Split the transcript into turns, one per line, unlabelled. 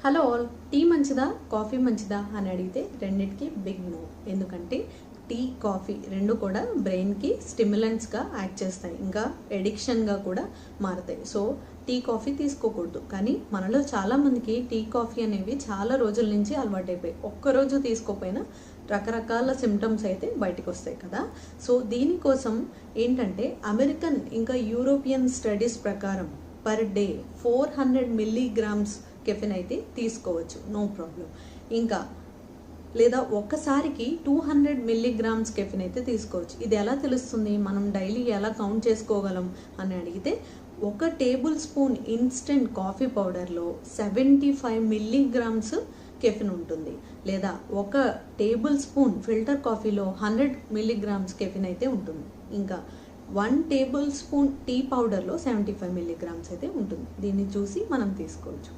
Hello all, tea మంచిదా coffee మంచిదా అని అడిగితే రెండింటికి బిగ్ నో. ఎందుకంటే టీ కాఫీ రెండు కూడా బ్రెయిన్కి స్టిమ్యులెంట్స్గా యాక్ట్ చేస్తాయి, ఇంకా ఎడిక్షన్గా కూడా మారుతాయి. సో టీ కాఫీ తీసుకోకూడదు. కానీ మనలో చాలామందికి టీ కాఫీ అనేవి చాలా రోజుల నుంచి అలవాటైపోయి ఒక్కరోజు తీసుకోకపోయినా రకరకాల సిమ్టమ్స్ అయితే బయటకు వస్తాయి కదా. సో దీనికోసం ఏంటంటే అమెరికన్ ఇంకా యూరోపియన్ స్టడీస్ ప్రకారం పర్ డే 400 మిల్లీగ్రామ్స్ కెఫిన్ అయితే తీసుకోవచ్చు, నో ప్రాబ్లం. ఇంకా లేదా ఒక్కసారికి 200 మిల్లీగ్రామ్స్ కెఫిన్ అయితే తీసుకోవచ్చు. ఇది ఎలా తెలుస్తుంది, మనం డైలీ ఎలా కౌంట్ చేసుకోగలం అని అడిగితే, ఒక టేబుల్ స్పూన్ ఇన్స్టెంట్ కాఫీ పౌడర్లో 75 మిల్లీగ్రామ్స్ కెఫిన్ ఉంటుంది. లేదా ఒక టేబుల్ స్పూన్ ఫిల్టర్ కాఫీలో 100 మిల్లీగ్రామ్స్ కెఫిన్ అయితే ఉంటుంది. ఇంకా 1 టేబుల్ స్పూన్ టీ పౌడర్లో 75 మిల్లీగ్రామ్స్ అయితే ఉంటుంది. దీన్ని చూసి మనం తీసుకోవచ్చు.